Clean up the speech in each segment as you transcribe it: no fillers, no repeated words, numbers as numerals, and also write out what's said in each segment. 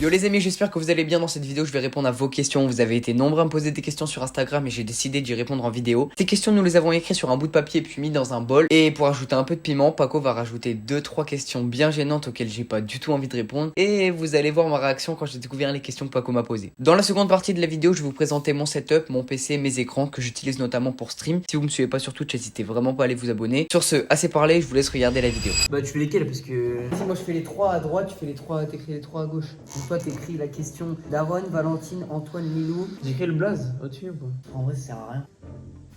Yo les amis, j'espère que vous allez bien. Dans cette vidéo je vais répondre à vos questions. Vous avez été nombreux à me poser des questions sur Instagram et j'ai décidé d'y répondre en vidéo. Ces questions nous les avons écrites sur un bout de papier puis mis dans un bol. Et pour ajouter un peu de piment, Paco va rajouter 2-3 questions bien gênantes auxquelles j'ai pas du tout envie de répondre. Et vous allez voir ma réaction quand j'ai découvert les questions que Paco m'a posées. Dans la seconde partie de la vidéo, je vais vous présenter mon setup, mon PC, mes écrans que j'utilise notamment pour stream. Si vous me suivez pas sur Twitch, n'hésitez vraiment pas à aller vous abonner. Sur ce, assez parlé, je vous laisse regarder la vidéo. Bah tu fais lesquels parce que... Si moi je fais les 3 à droite, tu fais les 3, t'écris les 3 à gauche. Donc toi t'écris la question d'Aaron, Valentine, Antoine, Milou. J'écris le blaze au-dessus ou pas? En vrai ça sert à rien.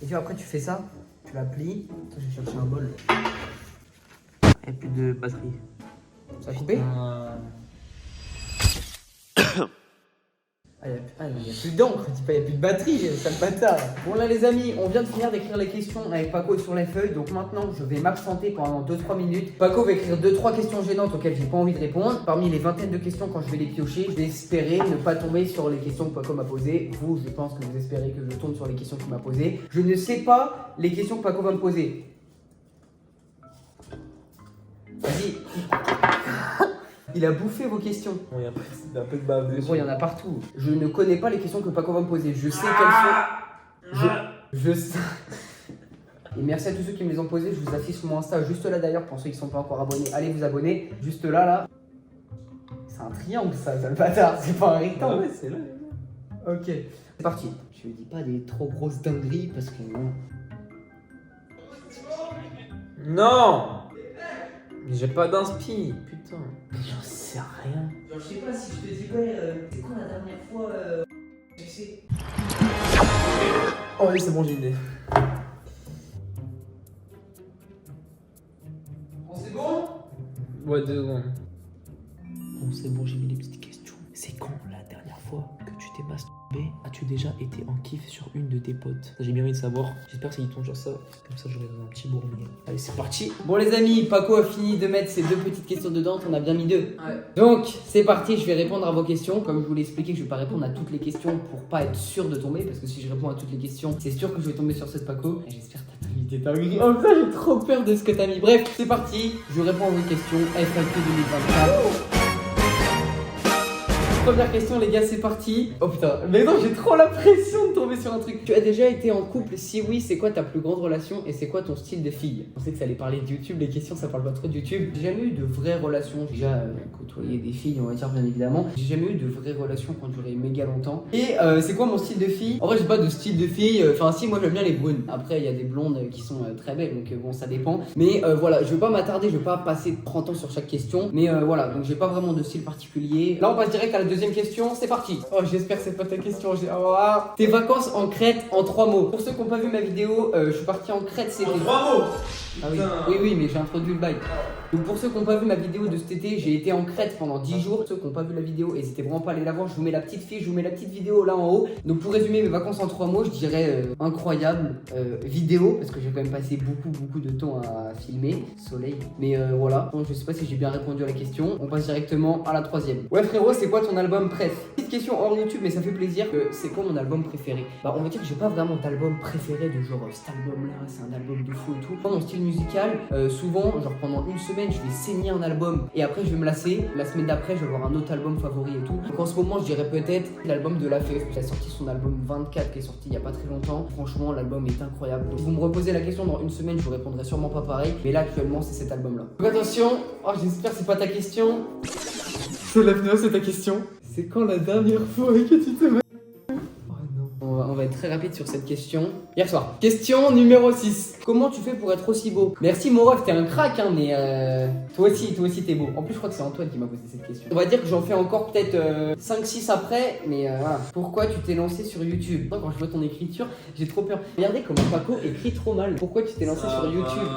Et puis après tu fais ça, tu la plies. Toi je vais chercher un bol. Il n'y a plus de batterie. Ça a coupé? Il n'y a plus d'encre, dis pas il n'y a plus de batterie, sale bâtard. Bon là les amis, on vient de finir d'écrire les questions avec Paco sur les feuilles. Donc maintenant je vais m'absenter pendant 2-3 minutes. Paco va écrire 2-3 questions gênantes auxquelles j'ai pas envie de répondre. Parmi les vingtaines de questions, quand je vais les piocher, je vais espérer ne pas tomber sur les questions que Paco m'a posées. Vous, je pense que vous espérez que je tombe sur les questions qu'il m'a posées. Je ne sais pas les questions que Paco va me poser. Vas-y. Il a bouffé vos questions. Bon, il y a un peu de bave dessus. Bon, il y en a partout. Je ne connais pas les questions que Paco va me poser. Je sais qu'elles sont... Je sais... Et merci à tous ceux qui me les ont posées. Je vous affiche sur mon Insta juste là d'ailleurs pour ceux qui ne sont pas encore abonnés. Allez vous abonner. Juste là, là. C'est un triangle ça, le bâtard. C'est pas un rectangle. Ouais, c'est là. Ok. C'est parti. Je ne dis pas des trop grosses dingueries parce que non. Non! J'ai pas d'inspi, putain. J'en sais rien. Genre, je sais pas si je te dis, ouais, c'est quoi la dernière fois, tu sais. Oh oui, c'est bon, j'ai une idée. Bon, c'est bon? Ouais, 2 secondes. Bon, c'est bon, j'ai mis les petites questions. C'est quand la dernière fois que tu t'es masturbé? As-tu déjà été en kiff sur une de tes potes? Ça, j'ai bien envie de savoir. J'espère qu'ils tombe sur ça. Comme ça, j'aurai un petit bourbier. Allez, c'est parti. Bon, les amis, Paco a fini de mettre ces 2 petites questions dedans. On a bien mis 2. Ouais. Donc, c'est parti. Je vais répondre à vos questions. Comme je vous l'ai expliqué, je vais pas répondre à toutes les questions pour pas être sûr de tomber. Parce que si je réponds à toutes les questions, c'est sûr que je vais tomber sur cette Paco. Et j'espère que t'as pas mis tes dingueries. Oh, ça, j'ai trop peur de ce que t'as mis. Bref, c'est parti. Je réponds à vos questions. FAQ 2024. Première question les gars, c'est parti. Oh putain, mais non, j'ai trop la pression de tomber sur un truc. Tu as déjà été en couple? Si oui, c'est quoi ta plus grande relation et c'est quoi ton style de fille? On sait que ça allait parler de YouTube, les questions ça parle pas trop de YouTube. J'ai jamais eu de vraies relations. J'ai déjà côtoyé des filles, on va dire bien évidemment. J'ai jamais eu de vraies relations qui ont duré méga longtemps. Et c'est quoi mon style de fille? En vrai, j'ai pas de style de fille. Enfin, si, moi j'aime bien les brunes. Après, il y a des blondes qui sont très belles, donc bon, ça dépend. Mais voilà, je vais pas m'attarder, je vais pas passer 30 ans sur chaque question. Mais voilà, donc j'ai pas vraiment de style particulier. Là, on passe direct à la deuxième question, c'est parti. Oh, j'espère que c'est pas ta question. Tes vacances en Crète en 3 mots. Pour ceux qui n'ont pas vu ma vidéo, je suis parti en Crète cet été. En 3 mots! Ah oui, mais j'ai introduit le bail. Donc pour ceux qui n'ont pas vu ma vidéo de cet été, j'ai été en Crète pendant 10 jours. Ceux qui n'ont pas vu la vidéo, n'hésitez vraiment pas à aller la voir. Je vous mets la petite fiche, je vous mets la petite vidéo là en haut. Donc pour résumer mes vacances en 3 mots, je dirais incroyable vidéo, parce que j'ai quand même passé beaucoup de temps à filmer. Soleil. Mais voilà, donc, je sais pas si j'ai bien répondu à la question. On passe directement à la troisième. Ouais frérot, c'est quoi ton album préf? Petite question hors YouTube, mais ça fait plaisir. C'est quoi mon album préféré? Bah on va dire que j'ai pas vraiment d'album préféré de genre cet album là, c'est un album de fou et tout. Mon style musical, souvent, genre pendant une semaine, je vais saigner un album et après je vais me lasser. La semaine d'après, je vais avoir un autre album favori et tout. Donc en ce moment, je dirais peut-être l'album de La Fève. Il a sorti son album 24 qui est sorti il y a pas très longtemps. Franchement, l'album est incroyable. Donc, si vous me reposez la question dans une semaine, je vous répondrai sûrement pas pareil. Mais là, actuellement, c'est cet album là. Donc attention, oh, j'espère que c'est pas ta question. C'est la vidéo, c'est ta question. C'est quand la dernière fois que tu te mets... On va être très rapide sur cette question. Hier soir. Question numéro 6. Comment tu fais pour être aussi beau? Merci Morov, t'es un crack hein, mais toi aussi t'es beau. En plus je crois que c'est Antoine qui m'a posé cette question. On va dire que j'en fais encore peut-être 5-6 après, mais voilà. Pourquoi tu t'es lancé sur YouTube? Quand je vois ton écriture, j'ai trop peur. Regardez comment Paco écrit trop mal. Pourquoi tu t'es lancé sur YouTube?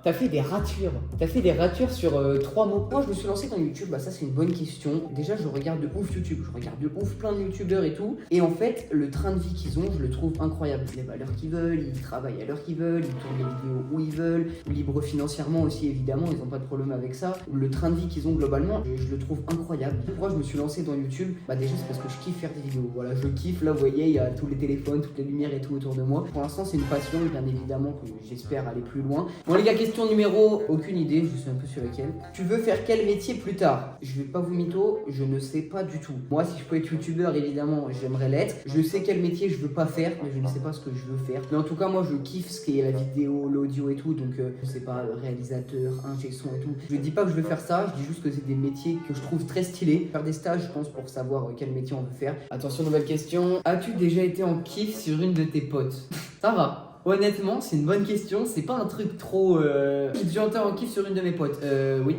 T'as fait des ratures. T'as fait des ratures sur 3 mots. Moi je me suis lancé dans YouTube, bah ça c'est une bonne question. Déjà je regarde de ouf YouTube. Je regarde de ouf plein de YouTubeurs et tout. Et en fait le train de vie qu'ils ont, je le trouve incroyable. Les valeurs qu'ils veulent, ils travaillent à l'heure qu'ils veulent, ils tournent les vidéos où ils veulent, libres financièrement aussi évidemment, ils n'ont pas de problème avec ça. Le train de vie qu'ils ont globalement, je le trouve incroyable. Pourquoi je me suis lancé dans YouTube? Bah déjà c'est parce que je kiffe faire des vidéos. Voilà, je kiffe, là vous voyez, il y a tous les téléphones, toutes les lumières et tout autour de moi. Pour l'instant c'est une passion, bien évidemment que j'espère aller plus loin. Bon les gars, question numéro, aucune idée, je sais un peu sur laquelle. Tu veux faire quel métier plus tard? Je vais pas vous mytho, je ne sais pas du tout. Moi si je peux être youtubeur évidemment j'aimerais l'être. Je sais quel métier je veux pas faire, mais je ne sais pas ce que je veux faire. Mais en tout cas moi je kiffe ce qui est la vidéo, l'audio et tout, donc je sais pas, réalisateur, ingé son et tout. Je dis pas que je veux faire ça, je dis juste que c'est des métiers que je trouve très stylés. Faire des stages je pense pour savoir quel métier on veut faire. Attention, nouvelle question. As-tu déjà été en kiff sur une de tes potes? Ça va. Honnêtement, c'est une bonne question. C'est pas un truc trop. J'ai déjà été en kiff sur une de mes potes. Oui.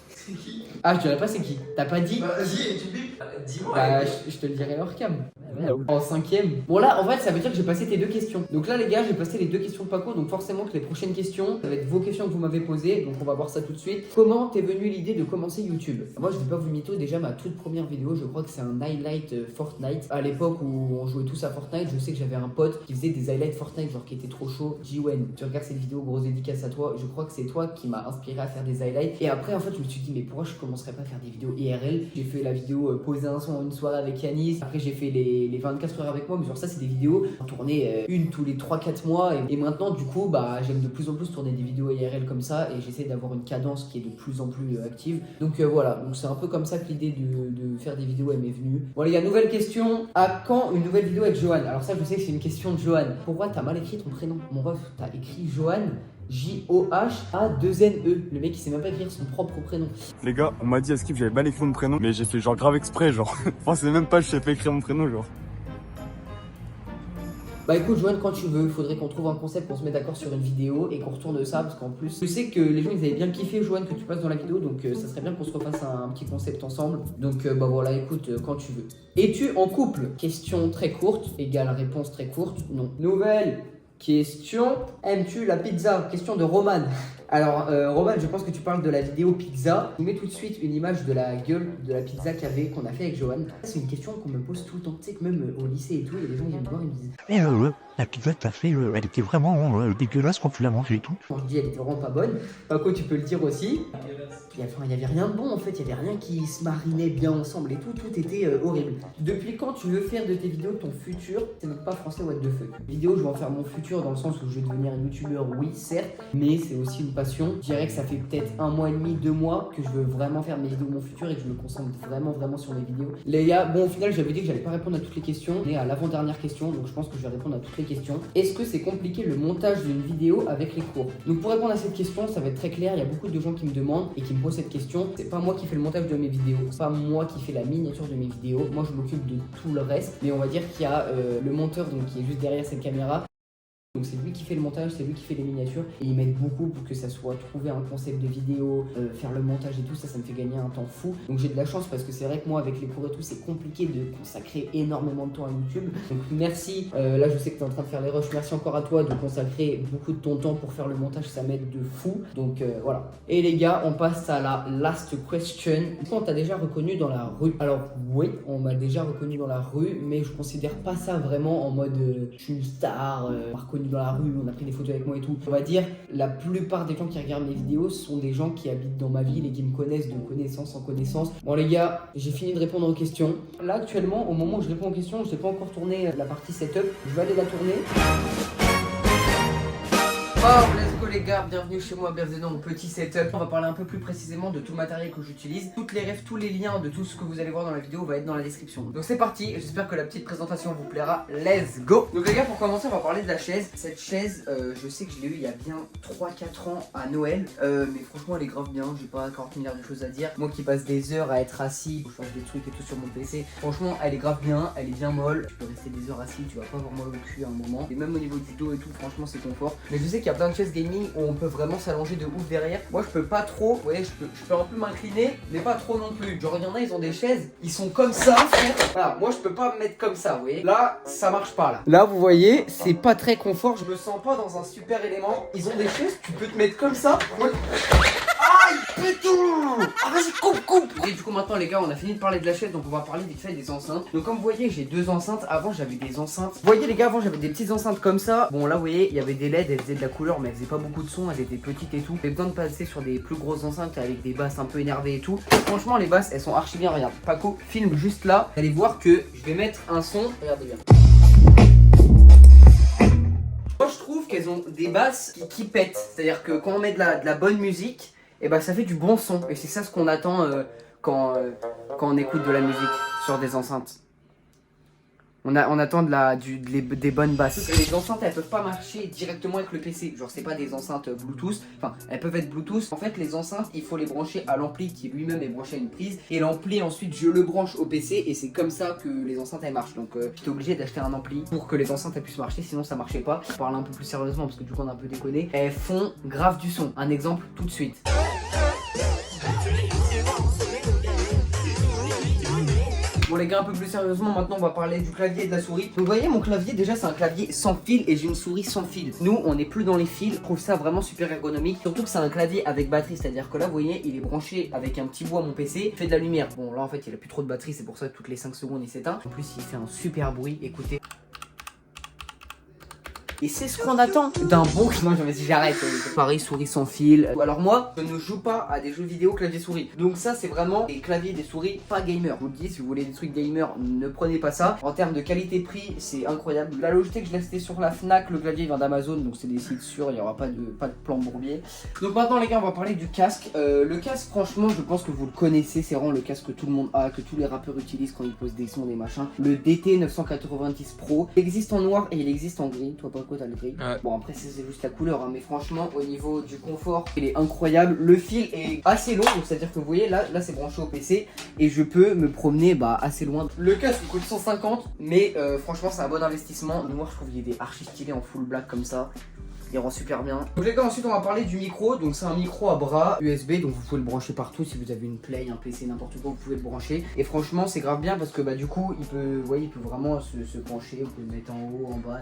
C'est qui? Ah, je dirais pas c'est qui. T'as pas dit? Bah, vas-y, tu dis. Dis-moi. Bah, je te le dirai hors cam. En 5ème. Bon là, en fait, ça veut dire que j'ai passé tes deux questions. Donc là, les gars, j'ai passé les deux questions de Paco. Donc forcément que les prochaines questions, ça va être vos questions que vous m'avez posées. Donc on va voir ça tout de suite. Comment t'es venue l'idée de commencer YouTube? Moi, je vais pas vous mytho. Déjà, ma toute première vidéo, je crois que c'est un highlight Fortnite. À l'époque où on jouait tous à Fortnite, je sais que j'avais un pote qui faisait des highlights Fortnite, genre qui était trop chaud. Jiwen, tu regardes cette vidéo, grosse dédicace à toi. Je crois que c'est toi qui m'a inspiré à faire des highlights. Et après, en fait, je me suis dit, mais pourquoi je commencerais pas à faire des vidéos IRL? J'ai fait la vidéo poser un son une soirée avec Yanis. Après, j'ai fait les 24 heures avec moi, mais genre ça c'est des vidéos tournées une tous les 3-4 mois et maintenant du coup bah j'aime de plus en plus tourner des vidéos IRL comme ça et j'essaie d'avoir une cadence qui est de plus en plus active. Donc voilà, donc c'est un peu comme ça que l'idée de faire des vidéos elle m'est venue. Bon les gars, nouvelle question. À quand une nouvelle vidéo avec Johan? Alors ça je sais que c'est une question de Johan. Pourquoi t'as mal écrit ton prénom? Mon ref, t'as écrit Johan J-O-H-A-2-N-E. Le mec il sait même pas écrire son propre prénom. Les gars, on m'a dit à Skip que j'avais mal écrit mon prénom, mais j'ai fait genre grave exprès, genre. Enfin, c'est même pas je sais pas écrire mon prénom, genre. Bah écoute Joanne, quand tu veux, il faudrait qu'on trouve un concept pour se mettre d'accord sur une vidéo et qu'on retourne ça parce qu'en plus je sais que les gens ils avaient bien kiffé Joanne que tu passes dans la vidéo, donc ça serait bien qu'on se refasse un petit concept ensemble. Donc bah voilà, écoute, quand tu veux. Es-tu en couple? Question très courte, égale réponse très courte, non. Nouvelle question, aimes-tu la pizza? Question de Roman. Alors Roman, je pense que tu parles de la vidéo pizza. Je vous mets tout de suite une image de la gueule de la pizza qu'on a fait avec Johan. C'est une question qu'on me pose tout le temps. Tu sais que même au lycée et tout, il y a des gens qui viennent me voir et me disent Mais la pizza que t'as fait, elle était vraiment dégueulasse quand tu l'as mangée et tout. quand je dis elle était vraiment pas bonne. Paco, tu peux le dire aussi. Il y avait rien de bon en fait, il y avait rien qui se marinait bien ensemble et tout était horrible. Depuis quand tu veux faire de tes vidéos ton futur? C'est même pas français, what the fuck. Vidéo, je vais en faire mon futur dans le sens où je vais devenir un youtubeur, oui certes, mais c'est aussi une passion. Je dirais que ça fait peut-être 1 mois et demi, 2 mois que je veux vraiment faire mes vidéos de mon futur et que je me concentre vraiment sur mes vidéos. Les gars, bon au final j'avais dit que j'allais pas répondre à toutes les questions, mais à l'avant-dernière question, donc je pense que je vais répondre à toutes les questions. Est-ce que c'est compliqué le montage d'une vidéo avec les cours? Donc pour répondre à cette question, ça va être très clair, il y a beaucoup de gens qui me demandent et qui me posent cette question. C'est pas moi qui fais le montage de mes vidéos, c'est pas moi qui fais la miniature de mes vidéos, moi je m'occupe de tout le reste, mais on va dire qu'il y a le monteur donc qui est juste derrière cette caméra. Donc c'est lui qui fait le montage, c'est lui qui fait les miniatures et il m'aide beaucoup pour que ça soit trouver un concept de vidéo, faire le montage et tout ça, ça me fait gagner un temps fou. Donc j'ai de la chance parce que c'est vrai que moi avec les cours et tout c'est compliqué de consacrer énormément de temps à YouTube. Donc merci, là je sais que tu es en train de faire les rushs, merci encore à toi de consacrer beaucoup de ton temps pour faire le montage, ça m'aide de fou. Donc voilà. Et les gars, on passe à la last question. Est-ce qu'on t'a déjà reconnu dans la rue? Alors oui, on m'a déjà reconnu dans la rue, mais je considère pas ça vraiment en mode je suis une star, reconnu dans la rue, on a pris des photos avec moi et tout. On va dire, la plupart des gens qui regardent mes vidéos sont des gens qui habitent dans ma ville et qui me connaissent de connaissance en connaissance. Bon les gars, j'ai fini de répondre aux questions. Là actuellement, au moment où je réponds aux questions, je n'ai pas encore tourné la partie setup. Je vais aller la tourner. Oh, let's go les gars, bienvenue chez moi, bienvenue dans mon petit setup. On va parler un peu plus précisément de tout le matériel que j'utilise. Toutes les refs, tous les liens de tout ce que vous allez voir dans la vidéo va être dans la description. Donc c'est parti, j'espère que la petite présentation vous plaira. Let's go. Donc les gars, pour commencer, on va parler de la chaise. Cette chaise, je sais que je l'ai eu il y a bien 3-4 ans à Noël. Mais franchement elle est grave bien, j'ai pas 40 milliards de choses à dire. Moi qui passe des heures à être assis, je fasse des trucs et tout sur mon PC. Franchement elle est grave bien, elle est bien molle. Tu peux rester des heures assis, tu vas pas avoir mal au cul à un moment. Et même au niveau du dos et tout, franchement c'est confort. Mais je sais qu'il y a plein de chaises gaming où on peut vraiment s'allonger de ouf derrière. Moi je peux pas trop, vous voyez, je peux un peu m'incliner, mais pas trop non plus. Genre il y en a, ils ont des chaises, ils sont comme ça, frère. Voilà, moi je peux pas me mettre comme ça, vous voyez. Là, ça marche pas là. Là, vous voyez, c'est pas très confort, je me sens pas dans un super élément. Ils ont des chaises, tu peux te mettre comme ça. Moi... Ah Aïe, putain. Ah, vas-y, coupe. Et du coup, maintenant, les gars, on a fini de parler de la chaise, donc on va parler vite fait des enceintes. Donc, comme vous voyez, j'ai deux enceintes. Avant, j'avais des enceintes. Vous voyez, les gars, avant, j'avais des petites enceintes comme ça. Bon, là, vous voyez, il y avait des LED, elles faisaient de la couleur, mais elles faisaient pas beaucoup de son, elles étaient petites et tout. J'ai besoin de passer sur des plus grosses enceintes avec des basses un peu énervées et tout. Franchement, les basses, elles sont archi bien. Regarde, Paco filme juste là. Vous allez voir que je vais mettre un son. Regardez bien. Moi, je trouve qu'elles ont des basses qui pètent. C'est-à-dire que quand on met de la bonne musique, et bah ça fait du bon son. Et c'est ça ce qu'on attend quand on écoute de la musique sur des enceintes. On attend des bonnes basses. Les enceintes, elles peuvent pas marcher directement avec le PC. Genre, c'est pas des enceintes Bluetooth. Enfin, elles peuvent être Bluetooth. En fait, les enceintes, il faut les brancher à l'ampli qui lui-même est branché à une prise. Et l'ampli, ensuite, je le branche au PC. Et c'est comme ça que les enceintes, elles marchent. Donc, j'étais obligé d'acheter un ampli pour que les enceintes, elles puissent marcher. Sinon, ça marchait pas. Je parle un peu plus sérieusement parce que du coup, on a un peu déconné. Elles font grave du son. Un exemple tout de suite. Bon les gars, un peu plus sérieusement, maintenant on va parler du clavier et de la souris. Donc vous voyez, mon clavier déjà c'est un clavier sans fil et j'ai une souris sans fil. Nous on n'est plus dans les fils, je trouve ça vraiment super ergonomique. Surtout que c'est un clavier avec batterie, c'est-à-dire que là vous voyez, il est branché avec un petit bout à mon PC, il fait de la lumière. Bon là en fait il a plus trop de batterie, c'est pour ça que toutes les 5 secondes il s'éteint. En plus il fait un super bruit, écoutez. Et c'est ce qu'on attend d'un bon... Non, j'arrête. Pareil, souris sans fil. Alors moi, je ne joue pas à des jeux vidéo clavier souris. Donc ça, c'est vraiment des claviers, des souris, pas gamer. Je vous le dis, si vous voulez des trucs gamer, ne prenez pas ça. En termes de qualité-prix, c'est incroyable. La Logitech, je l'ai acheté sur la Fnac. Le clavier vient d'Amazon, donc c'est des sites sûrs. Il n'y aura pas de plan bourbier. Donc maintenant, les gars, on va parler du casque. Le casque, franchement, je pense que vous le connaissez. C'est vraiment le casque que tout le monde a, que tous les rappeurs utilisent quand ils posent des sons, des machins. Le DT 990 Pro. Il existe en noir et il existe en gris. Toi, pas quoi, t'as le gris. Ouais. Bon, après, c'est juste la couleur, hein, mais franchement, au niveau du confort, il est incroyable. Le fil est assez long, donc c'est-à-dire que vous voyez, là c'est branché au PC et je peux me promener assez loin. Le casque il coûte 150, mais franchement, c'est un bon investissement. Moi, je trouve qu'il est archi stylé en full black comme ça. Il rend super bien. Donc les gars, ensuite on va parler du micro. Donc c'est un micro à bras USB, donc vous pouvez le brancher partout. Si vous avez une Play, un PC, n'importe quoi, vous pouvez le brancher. Et franchement c'est grave bien parce que du coup il peut, vous voyez, il peut vraiment se pencher. Vous pouvez le mettre en haut, en bas,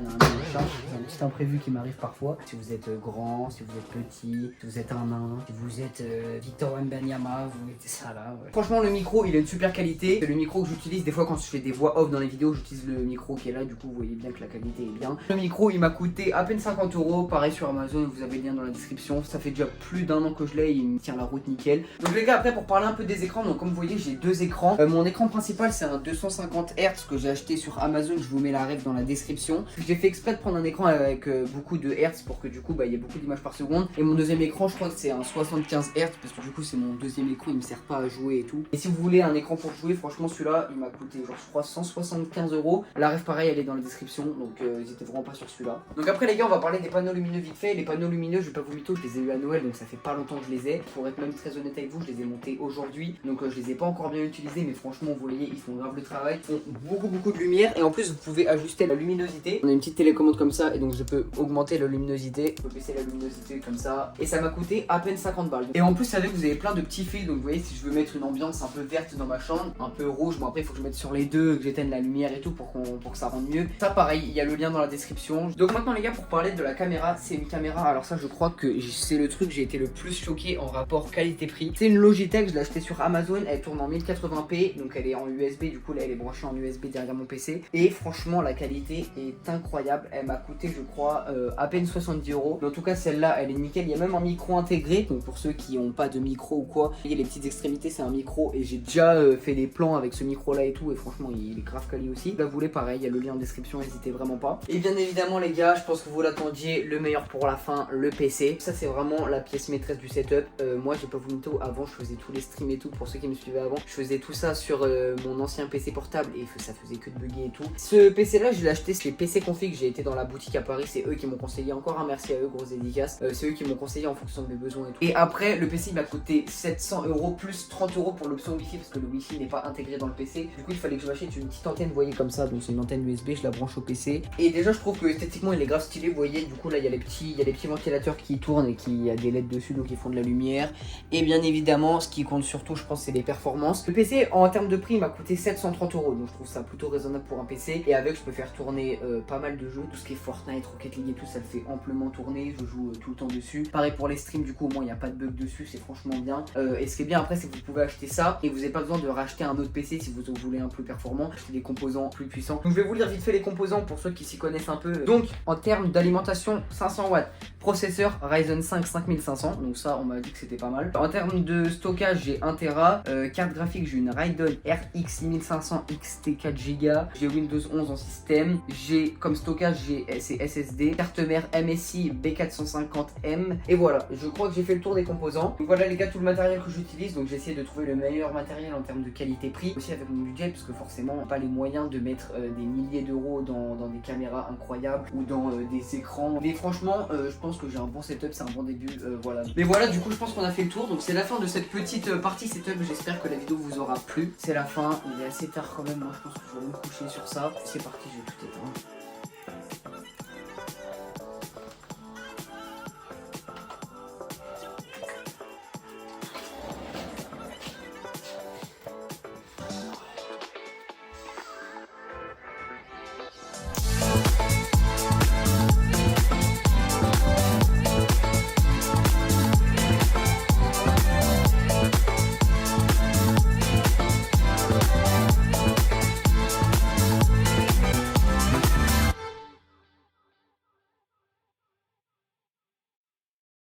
c'est un petit imprévu qui m'arrive parfois. Si vous êtes grand, si vous êtes petit, si vous êtes un nain, si vous êtes Victor Wembanyama, vous mettez ça là. Ouais. Franchement le micro il a une super qualité. C'est le micro que j'utilise des fois quand je fais des voix off dans les vidéos. J'utilise le micro qui est là, du coup vous voyez bien que la qualité est bien. Le micro il m'a coûté à peine 50 €. Pareil sur Amazon, vous avez le lien dans la description. Ça fait déjà plus d'un an que je l'ai, il me tient la route nickel. Donc les gars, après pour parler un peu des écrans, donc comme vous voyez j'ai deux écrans. Mon écran principal c'est un 250 Hz que j'ai acheté sur Amazon, je vous mets la ref dans la description. J'ai fait exprès de prendre un écran avec beaucoup de Hz pour que du coup il y ait beaucoup d'images par seconde. Et mon deuxième écran je crois que c'est un 75 Hz parce que du coup c'est mon deuxième écran, il me sert pas à jouer et tout. Et si vous voulez un écran pour jouer, franchement celui-là il m'a coûté genre je crois 175 €. La ref pareil elle est dans la description, donc n'hésitez vraiment pas sur celui-là. Donc après les gars on va parler des panneaux lumineux vite fait. Les panneaux lumineux, je vais pas vous mytho, je les ai eu à Noël donc ça fait pas longtemps que je les ai. Pour être même très honnête avec vous, je les ai montés aujourd'hui donc je les ai pas encore bien utilisés, mais franchement vous voyez ils font grave le travail, ils font beaucoup de lumière et en plus vous pouvez ajuster la luminosité. On a une petite télécommande comme ça et donc je peux augmenter la luminosité, je peux baisser la luminosité comme ça et ça m'a coûté à peine 50 balles. Et en plus c'est vrai que vous avez plein de petits fils, donc vous voyez si je veux mettre une ambiance un peu verte dans ma chambre, un peu rouge, bon après il faut que je mette sur les deux, que j'éteigne la lumière et tout pour que ça rende mieux. Ça pareil, il y a le lien dans la description. Donc maintenant les gars, pour parler de la caméra, c'est une caméra, alors ça je crois que c'est le truc, j'ai été le plus choqué en rapport qualité-prix. C'est une Logitech, je l'ai acheté sur Amazon, elle tourne en 1080p, donc elle est en USB, du coup là elle est branchée en USB derrière mon PC. Et franchement la qualité est incroyable, elle m'a coûté je crois à peine 70 €. Mais en tout cas celle-là elle est nickel, il y a même un micro intégré, donc pour ceux qui n'ont pas de micro ou quoi, vous voyez les petites extrémités c'est un micro et j'ai déjà fait des plans avec ce micro là et tout et franchement il est grave quali aussi. Là vous voulez pareil, il y a le lien en description, n'hésitez vraiment pas. Et bien évidemment les gars, je pense que vous l'attendiez, le meilleur pour la fin, le PC. Ça c'est vraiment la pièce maîtresse du setup. Moi j'ai pas vous mytho, avant je faisais tous les streams et tout, pour ceux qui me suivaient avant, je faisais tout ça sur mon ancien PC portable et ça faisait que de bugger et tout. Ce PC là je l'ai acheté, c'est PC Config, j'ai été dans la boutique à Paris, c'est eux qui m'ont conseillé, encore un merci à eux, grosse dédicace. C'est eux qui m'ont conseillé en fonction de mes besoins et tout. Et après le PC il m'a coûté 700 € plus 30 € pour l'option Wi-Fi parce que le Wi-Fi n'est pas intégré dans le PC. Du coup il fallait que je m'achète une petite antenne, vous voyez comme ça, donc c'est une antenne USB, je la branche au PC. Et déjà je trouve que esthétiquement il est grave stylé, vous voyez, du coup là il y a il y a les petits ventilateurs qui tournent et qui a des LED dessus donc ils font de la lumière. Et bien évidemment, ce qui compte surtout, je pense, c'est les performances. Le PC en termes de prix m'a coûté 730 €, donc je trouve ça plutôt raisonnable pour un PC. Et avec, je peux faire tourner pas mal de jeux, tout ce qui est Fortnite, Rocket League et tout, ça le fait amplement tourner. Je joue tout le temps dessus. Pareil pour les streams, du coup, au moins il n'y a pas de bug dessus, c'est franchement bien. Et ce qui est bien après, c'est que vous pouvez acheter ça et vous n'avez pas besoin de racheter un autre PC si vous en voulez un plus performant, des composants plus puissants. Donc je vais vous lire vite fait les composants pour ceux qui s'y connaissent un peu. Donc en termes d'alimentation, 500 watts, processeur Ryzen 5 5500, donc ça on m'a dit que c'était pas mal. En termes de stockage, j'ai 1 Tera, carte graphique, j'ai une Radeon RX 6500 XT 4Go, j'ai Windows 11 en système, j'ai comme stockage c'est SSD, carte mère MSI B450M, et voilà, je crois que j'ai fait le tour des composants. Donc voilà les gars, tout le matériel que j'utilise, donc j'ai essayé de trouver le meilleur matériel en termes de qualité-prix, aussi avec mon budget, parce que forcément pas les moyens de mettre des milliers d'euros dans des caméras incroyables ou dans des écrans, mais franchement je pense que j'ai un bon setup, c'est un bon début, voilà. Mais voilà, du coup je pense qu'on a fait le tour, donc c'est la fin de cette petite partie setup, j'espère que la vidéo vous aura plu. C'est la fin, il est assez tard quand même, moi je pense que je vais me coucher sur ça. C'est parti, je vais tout éteindre.